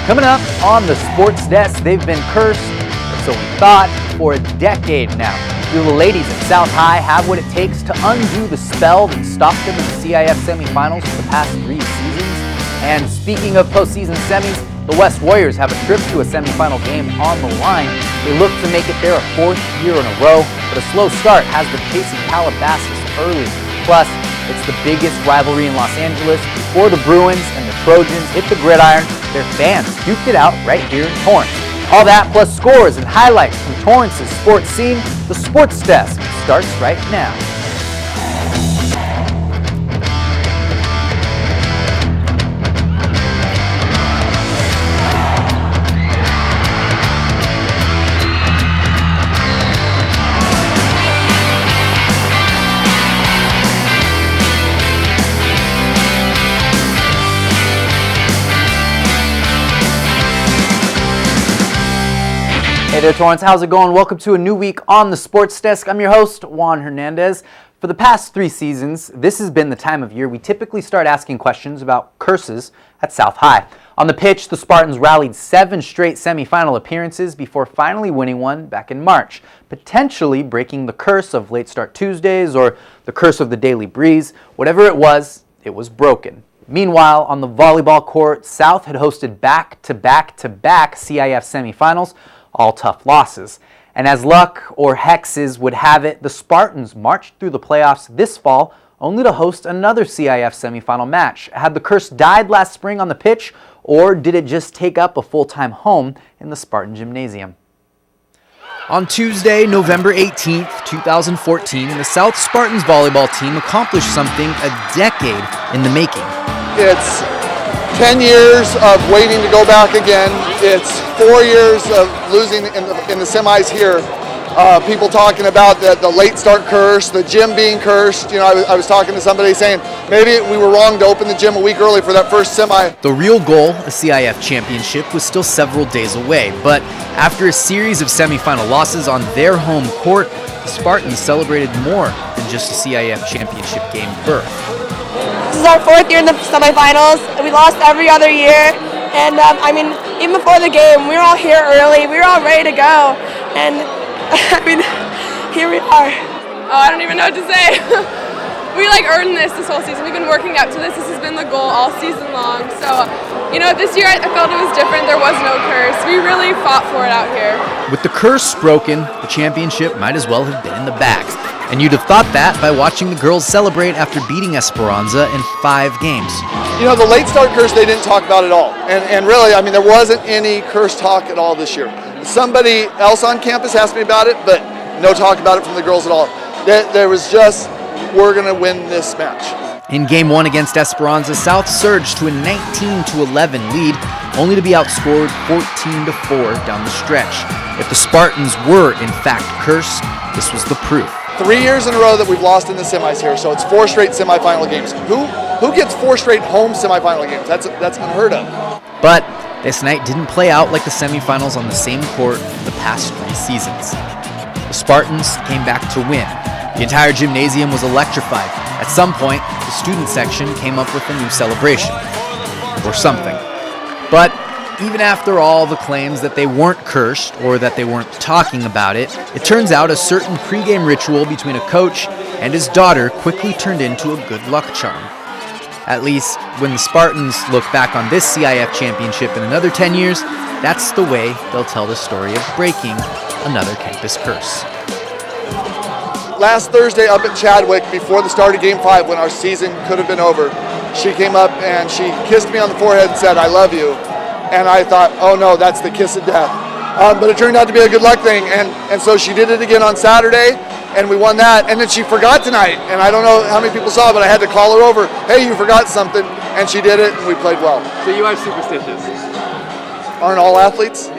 Coming up on the Sports Desk, they've been cursed, or so we thought, for a decade now. Do the ladies at South High have what it takes to undo the spell that stopped them in the CIF semifinals for the past 3 seasons? And speaking of postseason semis, the West Warriors have a trip to a semifinal game on the line. They look to make it there a 4th year in a row, but a slow start has them chasing Calabasas early. Plus, it's the biggest rivalry in Los Angeles. Before the Bruins and the Trojans hit the gridiron, their fans duked it out right here in Torrance. All that plus scores and highlights from Torrance's sports scene. The Sports Desk starts right now. Hey there, Torrance. How's it going? Welcome to a new week on the Sports Desk. I'm your host, Juan Hernandez. For the past 3 seasons, this has been the time of year we typically start asking questions about curses at South High. On the pitch, the Spartans rallied 7 straight semifinal appearances before finally winning one back in March, potentially breaking the curse of late start Tuesdays or the curse of the daily breeze. Whatever it was broken. Meanwhile, on the volleyball court, South had hosted back-to-back CIF semifinals, all tough losses. And as luck or hexes would have it, the Spartans marched through the playoffs this fall only to host another CIF semifinal match. Had the curse died last spring on the pitch, or did it just take up a full-time home in the Spartan Gymnasium? On Tuesday, November 18th, 2014, the South Spartans volleyball team accomplished something a decade in the making. It's 10 years of waiting to go back again. It's 4 years of losing in the semis here. People talking about the late start curse, the gym being cursed. You know, I was talking to somebody saying maybe we were wrong to open the gym a week early for that first semi. The real goal, a CIF championship, was still several days away. But after a series of semifinal losses on their home court, the Spartans celebrated more than just a CIF championship game berth. This is our 4th year in the semifinals. We lost every other year, and even before the game, we were all here early. We were all ready to go, and here we are. Oh, I don't even know what to say. We earned this whole season. We've been working up to this. This has been the goal all season long. So, this year I felt it was different. There was no curse. We really fought for it out here. With the curse broken, the championship might as well have been in the bag. And you'd have thought that by watching the girls celebrate after beating Esperanza in 5 games. The late start curse they didn't talk about at all. And really, there wasn't any curse talk at all this year. Somebody else on campus asked me about it, but no talk about it from the girls at all. There was just, we're going to win this match. In Game 1 against Esperanza, South surged to a 19-11 lead, only to be outscored 14-4 down the stretch. If the Spartans were, in fact, cursed, this was the proof. 3 years in a row that we've lost in the semis here, so it's 4 straight semifinal games. Who gets 4 straight home semifinal games? That's unheard of. But this night didn't play out like the semifinals on the same court the past 3 seasons. The Spartans came back to win. The entire gymnasium was electrified. At some point, the student section came up with a new celebration. Or something. But even after all the claims that they weren't cursed or that they weren't talking about it, it turns out a certain pregame ritual between a coach and his daughter quickly turned into a good luck charm. At least, when the Spartans look back on this CIF championship in another 10 years, that's the way they'll tell the story of breaking another campus curse. Last Thursday up at Chadwick, before the start of Game 5, when our season could have been over, she came up and she kissed me on the forehead and said, "I love you." And I thought, oh no, that's the kiss of death. But it turned out to be a good luck thing. And so she did it again on Saturday, and we won that. And then she forgot tonight. And I don't know how many people saw it, but I had to call her over. Hey, you forgot something. And she did it, and we played well. So you are superstitious. Aren't all athletes?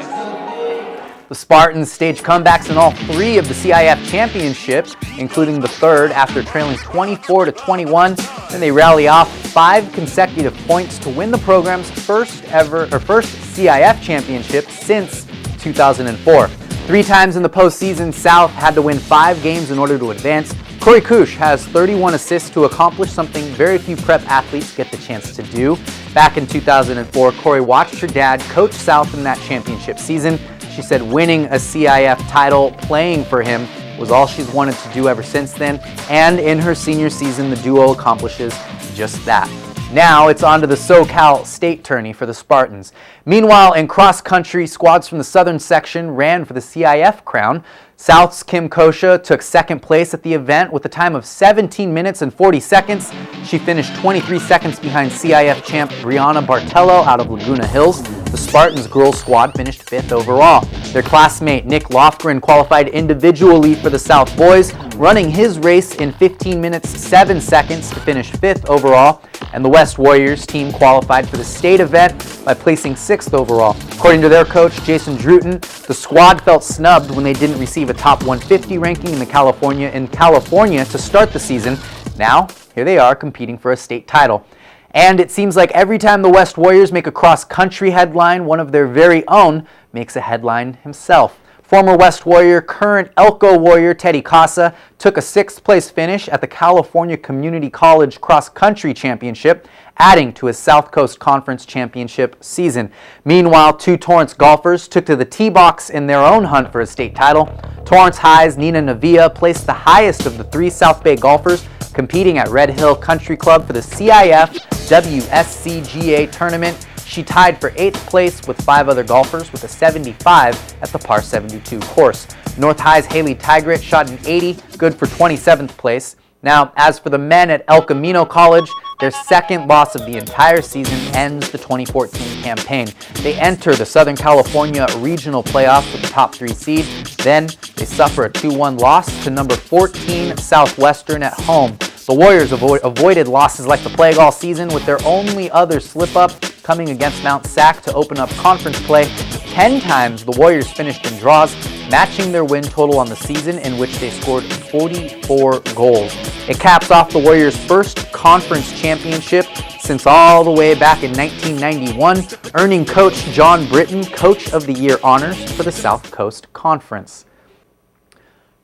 The Spartans staged comebacks in all 3 of the CIF championships, including the 3rd after trailing 24-21. Then they rally off 5 consecutive points to win the program's first CIF championship since 2004. 3 times in the postseason, South had to win 5 games in order to advance. Corey Kush has 31 assists to accomplish something very few prep athletes get the chance to do. Back in 2004, Corey watched her dad coach South in that championship season. She said winning a CIF title, playing for him, was all she's wanted to do ever since then. And in her senior season, the duo accomplishes just that. Now it's on to the SoCal state tourney for the Spartans. Meanwhile, in cross country, squads from the southern section ran for the CIF crown. South's Kim Kosha took second place at the event with a time of 17 minutes and 40 seconds. She finished 23 seconds behind CIF champ Brianna Bartello out of Laguna Hills. The Spartans girls squad finished 5th overall. Their classmate Nick Lofgren qualified individually for the South boys, running his race in 15 minutes 7 seconds to finish 5th overall. And the West Warriors team qualified for the state event by placing 6th overall. According to their coach, Jason Druten, the squad felt snubbed when they didn't receive a top 150 ranking in California to start the season. Now, here they are competing for a state title. And it seems like every time the West Warriors make a cross-country headline, one of their very own makes a headline himself. Former West Warrior, current Elko Warrior Teddy Casa took a 6th place finish at the California Community College Cross Country Championship, adding to his South Coast Conference Championship season. Meanwhile, 2 Torrance golfers took to the tee box in their own hunt for a state title. Torrance High's Nina Navia placed the highest of the 3 South Bay golfers competing at Red Hill Country Club for the CIF WSCGA tournament. She tied for 8th place with 5 other golfers with a 75 at the par 72 course. North High's Haley Tigrit shot an 80, good for 27th place. Now, as for the men at El Camino College, their second loss of the entire season ends the 2014 campaign. They enter the Southern California Regional Playoffs with the top 3 seed. Then they suffer a 2-1 loss to number 14 Southwestern at home. The Warriors avoided losses like the plague all season, with their only other slip-up coming against Mount Sac to open up conference play. 10 times the Warriors finished in draws, matching their win total on the season, in which they scored 44 goals. It caps off the Warriors' first conference championship since all the way back in 1991, earning coach John Britton Coach of the Year honors for the South Coast Conference.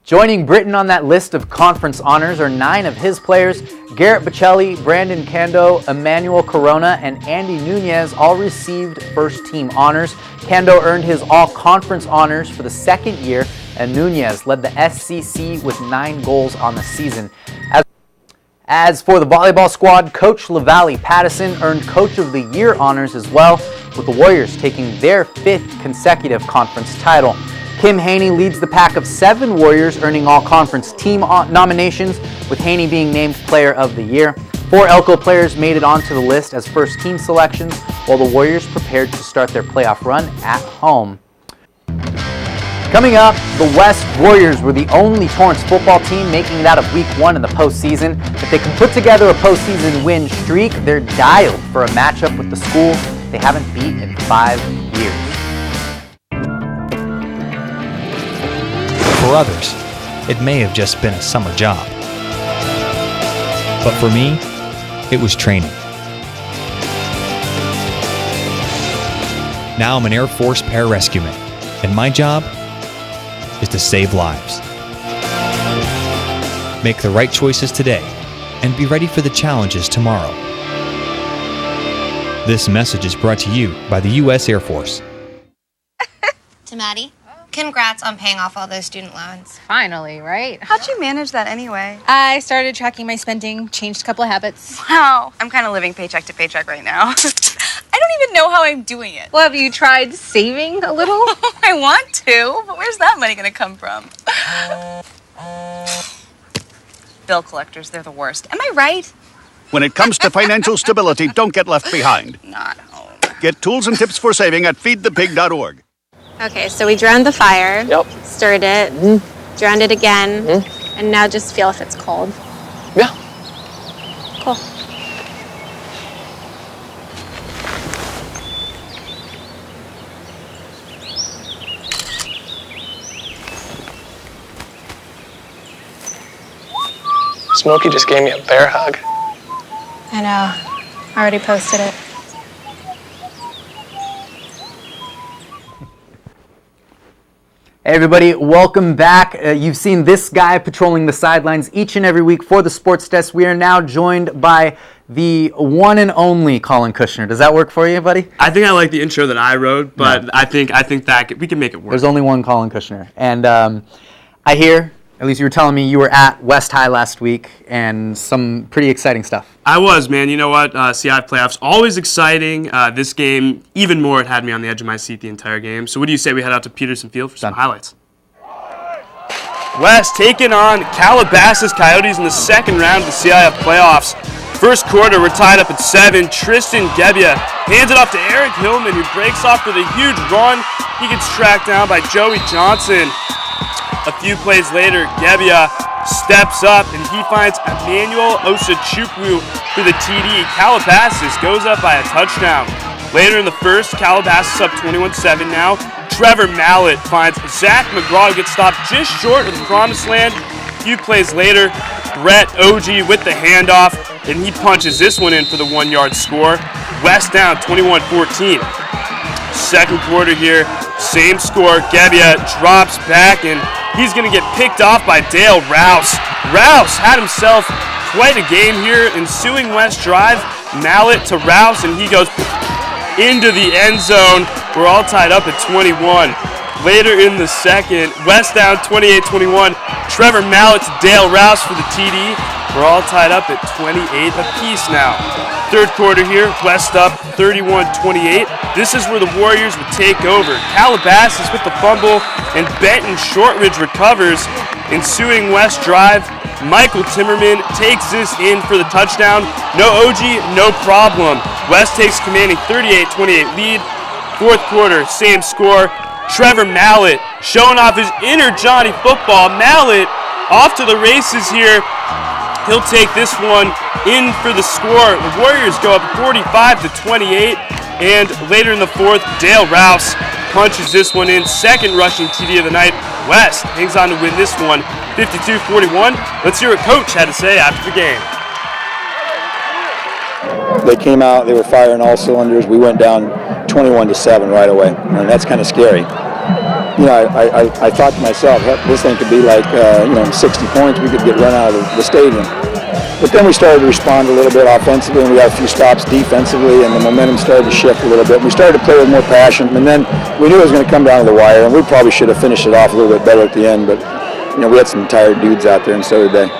Joining Britton on that list of conference honors are 9 of his players. Garrett Bocelli, Brandon Cando, Emmanuel Corona, and Andy Nunez all received first-team honors. Cando earned his all-conference honors for the 2nd year, and Nunez led the SCC with 9 goals on the season. As for the volleyball squad, Coach LaValle Pattison earned Coach of the Year honors as well, with the Warriors taking their 5th consecutive conference title. Kim Haney leads the pack of 7 Warriors earning all-conference team nominations, with Haney being named Player of the Year. 4 Elko players made it onto the list as first-team selections, while the Warriors prepared to start their playoff run at home. Coming up, the West Warriors were the only Torrance football team making it out of Week 1 in the postseason. If they can put together a postseason win streak, they're dialed for a matchup with the school they haven't beat in 5 years. For others, it may have just been a summer job. But for me, it was training. Now I'm an Air Force pararescueman, and my job is to save lives. Make the right choices today, and be ready for the challenges tomorrow. This message is brought to you by the U.S. Air Force. To Maddie. Congrats on paying off all those student loans. Finally, right? How'd you manage that anyway? I started tracking my spending, changed a couple of habits. Wow, I'm kind of living paycheck to paycheck right now. I don't even know how I'm doing it. Well, have you tried saving a little? I want to, but where's that money gonna come from? Bill collectors, they're the worst. Am I right? When it comes to financial stability, don't get left behind. Not home. Get tools and tips for saving at feedthepig.org. Okay, so we drowned the fire. Yep. Stirred it. Drowned it again. And now just feel if it's cold. Yeah. Cool. Smokey just gave me a bear hug. I know. I already posted it. Hey everybody, welcome back. You've seen this guy patrolling the sidelines each and every week for the Sports Desk. We are now joined by the one and only Colin Kushner. Does that work for you, buddy? I think I like the intro that I wrote, but no. I think that we can make it work. There's only one Colin Kushner. And I hear, at least you were telling me, you were at West High last week and some pretty exciting stuff. I was, man. You know what? CI playoffs, always exciting. This game, even more, it had me on the edge of my seat the entire game. So what do you say we head out to Peterson Field for some highlights? West taking on Calabasas Coyotes in the second round of the CIF playoffs. First quarter, we're tied up at 7. Tristan Gebbia hands it off to Eric Hillman, who breaks off with a huge run. He gets tracked down by Joey Johnson. A few plays later, Gebbia steps up and he finds Emmanuel Osachukwu for the TD. Calabasas goes up by a touchdown. Later in the first, Calabasas up 21-7 now. Trevor Mallett finds Zach McGraw, gets stopped just short of the promised land. A few plays later, Brett Ogie with the handoff, and he punches this one in for the 1-yard score. West down 21-14. Second quarter here, same score. Gebbia drops back, and he's going to get picked off by Dale Rouse. Rouse had himself quite a game here. Ensuing West drive, Mallett to Rouse, and he goes into the end zone. We're all tied up at 21. Later in the second, West down 28-21. Trevor Mallett to Dale Rouse for the TD. We're all tied up at 28 apiece now. Third quarter here, West up 31-28. This is where the Warriors would take over. Calabasas with the fumble, and Benton Shortridge recovers. Ensuing West drive, Michael Timmerman takes this in for the touchdown. No OG, no problem. West takes commanding 38-28 lead. Fourth quarter, same score. Trevor Mallett showing off his inner Johnny football. Mallett off to the races here. He'll take this one in for the score. The Warriors go up 45-28. And later in the fourth, Dale Rouse punches this one in. Second rushing TD of the night. West hangs on to win this one 52-41. Let's hear what Coach had to say after the game. They came out, they were firing all cylinders. We went down 21-7 right away, and that's kind of scary. You know, I thought to myself, this thing could be like, 60 points. We could get run out of the stadium. But then we started to respond a little bit offensively, and we got a few stops defensively, and the momentum started to shift a little bit. We started to play with more passion, and then we knew it was going to come down to the wire, and we probably should have finished it off a little bit better at the end, but we had some tired dudes out there, and so did they.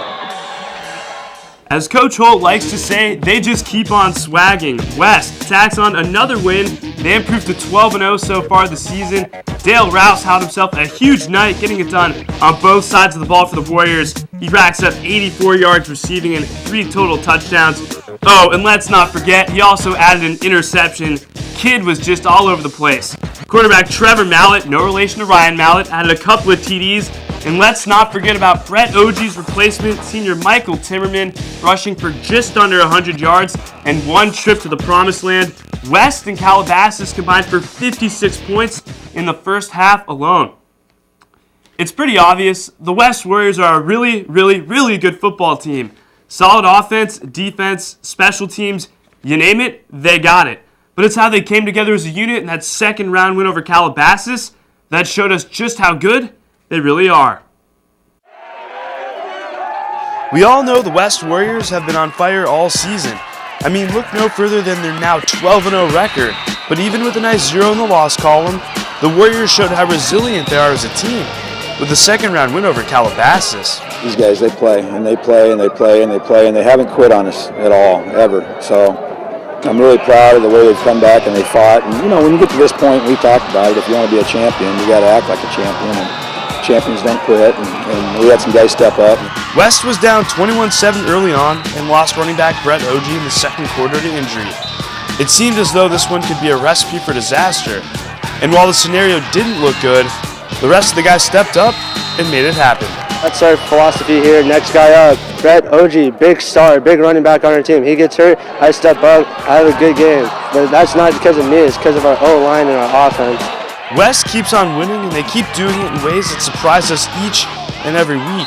As Coach Holt likes to say, they just keep on swagging. West tacks on another win. They improved to 12-0 so far this season. Dale Rouse had himself a huge night, getting it done on both sides of the ball for the Warriors. He racks up 84 yards receiving and 3 total touchdowns. Oh, and let's not forget, he also added an interception. Kid was just all over the place. Quarterback Trevor Mallett, no relation to Ryan Mallett, added a couple of TDs. And let's not forget about Brett Ogie's replacement, senior Michael Timmerman, rushing for just under 100 yards and 1 trip to the promised land. West and Calabasas combined for 56 points in the first half alone. It's pretty obvious, the West Warriors are a really, really, really good football team. Solid offense, defense, special teams, you name it, they got it. But it's how they came together as a unit in that second round win over Calabasas that showed us just how good they really are. We all know the West Warriors have been on fire all season. I mean, look no further than their now 12-0 record. But even with a nice 0 in the loss column, the Warriors showed how resilient they are as a team with a second round win over Calabasas. These guys, they play, and they play, and they play, and they play, and they haven't quit on us at all, ever. So I'm really proud of the way they've come back and they fought. And, when you get to this point, we talked about it, if you want to be a champion, you got to act like a champion. And champions don't quit, and we had some guys step up. West was down 21-7 early on and lost running back Brett Ogie in the second quarter to injury. It seemed as though this one could be a recipe for disaster. And while the scenario didn't look good, the rest of the guys stepped up and made it happen. That's our philosophy here. Next guy up, Brett Ogie, big star, big running back on our team. He gets hurt, I step up, I have a good game. But that's not because of me, it's because of our O-line and our offense. West keeps on winning, and they keep doing it in ways that surprise us each and every week.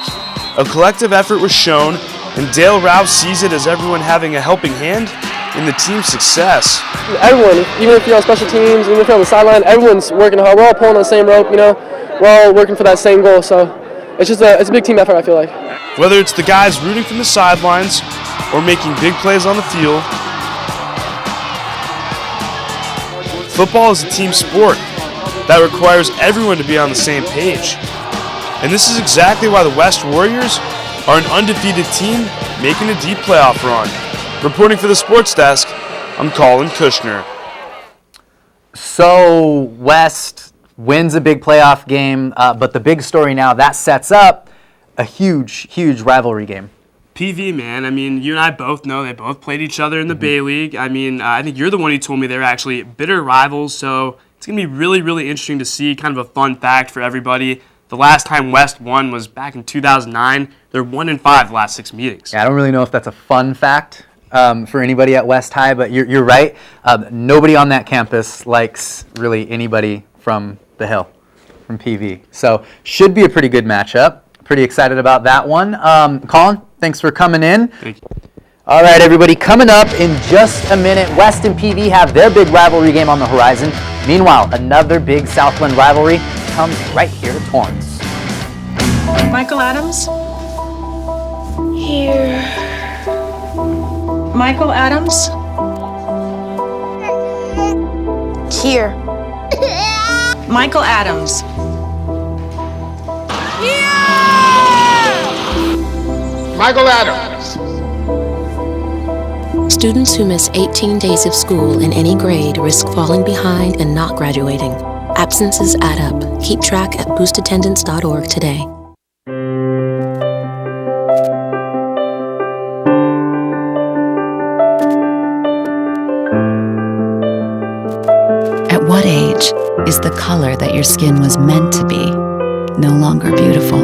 A collective effort was shown, and Dale Rouse sees it as everyone having a helping hand in the team's success. Everyone, even if you're on special teams, even if you're on the sideline, everyone's working hard. We're all pulling on the same rope, We're all working for that same goal, so it's a big team effort, I feel like. Whether it's the guys rooting from the sidelines or making big plays on the field, football is a team sport that requires everyone to be on the same page. And this is exactly why the West Warriors are an undefeated team making a deep playoff run. Reporting for the Sports Desk, I'm Colin Kushner. So West wins a big playoff game, but the big story now, that sets up a huge rivalry game. PV, man, I mean, you and I both know they both played each other in the Bay League. I mean, I think you're the one who told me they're actually bitter rivals, so it's going to be really, really interesting to see, kind of a fun fact for everybody. The last time West won was back in 2009. They're 1-5 the last 6 meetings. Yeah, I don't really know if that's a fun fact for anybody at West High, but you're right. Nobody on that campus likes really anybody from the Hill, from PV. So should be a pretty good matchup. Pretty excited about that one. Colin, thanks for coming in. Thank you. All right, everybody, coming up in just a minute, West and PV have their big rivalry game on the horizon. Meanwhile, another big Southland rivalry comes right here to Torrance. Michael Adams? Here. Michael Adams? Here. Michael Adams. Michael Adams. Students who miss 18 days of school in any grade risk falling behind and not graduating. Absences add up. Keep track at boostattendance.org today. At what age is the color that your skin was meant to be no longer beautiful?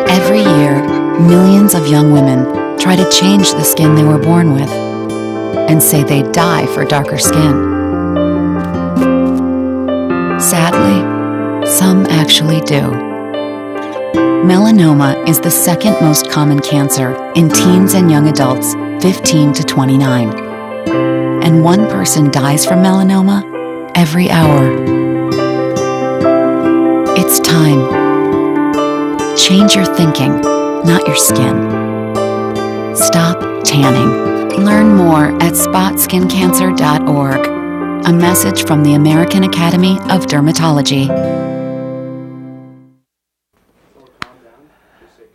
Every year, millions of young women try to change the skin they were born with and say they die for darker skin. Sadly, some actually do. Melanoma is the second most common cancer in teens and young adults 15 to 29. And one person dies from melanoma every hour. It's time. Change your thinking, not your skin. Stop tanning. Learn more at spotskincancer.org. A message from the American Academy of Dermatology.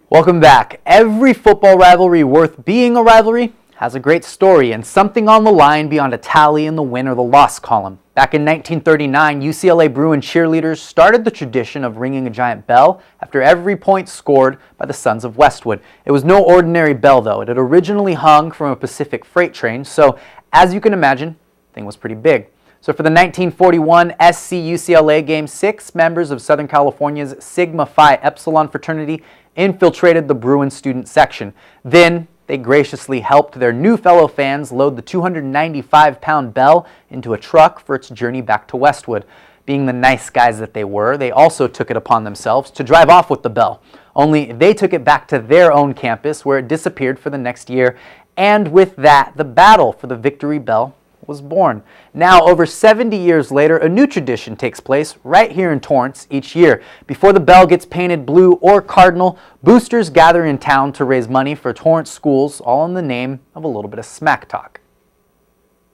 Welcome back. Every football rivalry worth being a rivalry has a great story and something on the line beyond a tally in the win or the loss column. Back in 1939, UCLA Bruin cheerleaders started the tradition of ringing a giant bell after every point scored by the Sons of Westwood. It was no ordinary bell, though. It had originally hung from a Pacific freight train, so as you can imagine, the thing was pretty big. So for the 1941 SC UCLA game, 6 members of Southern California's Sigma Phi Epsilon fraternity infiltrated the Bruin student section. Then they graciously helped their new fellow fans load the 295-pound bell into a truck for its journey back to Westwood. Being the nice guys that they were, they also took it upon themselves to drive off with the bell. Only they took it back to their own campus where it disappeared for the next year. And with that, the battle for the Victory Bell was born. Now, over 70 years later, a new tradition takes place right here in Torrance each year. Before the bell gets painted blue or cardinal, boosters gather in town to raise money for Torrance schools, all in the name of a little bit of smack talk.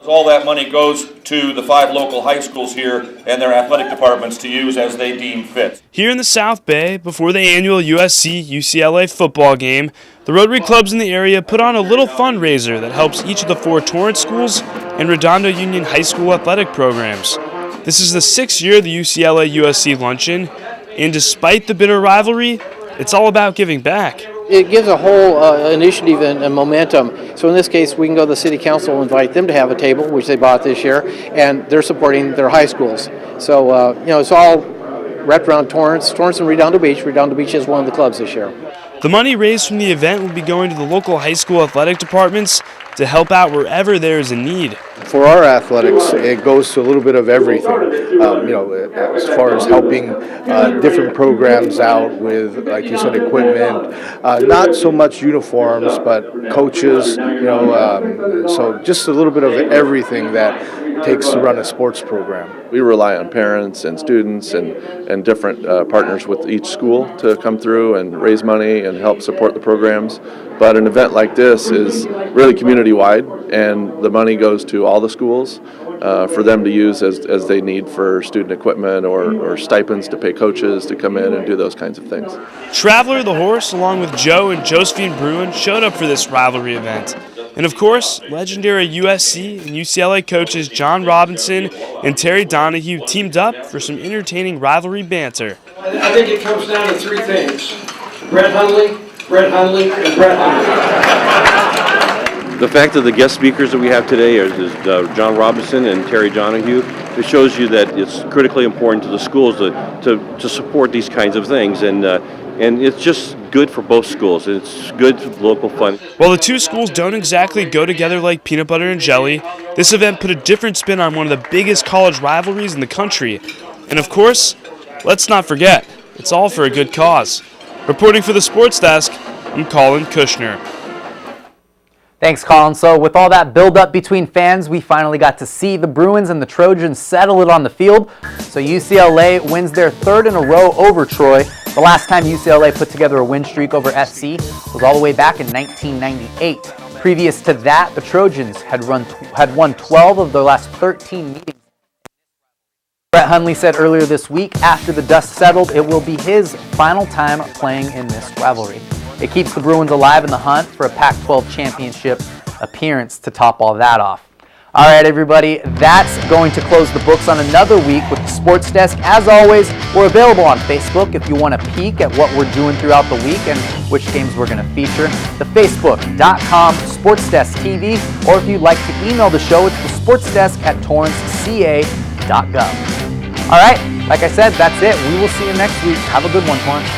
All that money goes to the 5 local high schools here and their athletic departments to use as they deem fit. Here in the South Bay, before the annual USC-UCLA football game, the Rotary clubs in the area put on a little fundraiser that helps each of the 4 Torrance schools and Redondo Union High School athletic programs. This is the 6th year of the UCLA-USC luncheon, and despite the bitter rivalry, it's all about giving back. It gives a whole initiative and momentum. So in this case, we can go to the city council and invite them to have a table, which they bought this year, and they're supporting their high schools. So, it's all wrapped around Torrance and Redondo Beach. Redondo Beach is one of the clubs this year. The money raised from the event will be going to the local high school athletic departments to help out wherever there is a need. For our athletics, it goes to a little bit of everything, as far as helping different programs out with, like you said, equipment, not so much uniforms, but coaches, so just a little bit of everything that takes to run a sports program. We rely on parents and students and different partners with each school to come through and raise money and help support the programs. But an event like this is really community-wide, and the money goes to all the schools for them to use as they need for student equipment or stipends to pay coaches to come in and do those kinds of things. Traveler the Horse, along with Joe and Josephine Bruin, showed up for this rivalry event. And of course, legendary USC and UCLA coaches John Robinson and Terry Donahue teamed up for some entertaining rivalry banter. I think it comes down to three things: Brett Hundley, and Brett Hundley. The fact that the guest speakers that we have today is John Robinson and Terry Donahue, it shows you that it's critically important to the schools to support these kinds of things, and it's just good for both schools. It's good local fun. While the two schools don't exactly go together like peanut butter and jelly, this event put a different spin on one of the biggest college rivalries in the country. And of course, let's not forget, it's all for a good cause. Reporting for the Sports Desk, I'm Colin Kushner. Thanks, Colin. So with all that build-up between fans, we finally got to see the Bruins and the Trojans settle it on the field. So UCLA wins their third in a row over Troy. The last time UCLA put together a win streak over SC was all the way back in 1998. Previous to that, the Trojans had won 12 of their last 13 meetings. Brett Hundley said earlier this week, after the dust settled, it will be his final time playing in this rivalry. It keeps the Bruins alive in the hunt for a Pac-12 championship appearance to top all that off. All right, everybody, that's going to close the books on another week with the Sports Desk. As always, we're available on Facebook if you want to peek at what we're doing throughout the week and which games we're going to feature. The Facebook.com SportsDesk TV, or if you'd like to email the show, it's the sportsdesk@torranceca.gov. All right, like I said, that's it. We will see you next week. Have a good one, Torrance.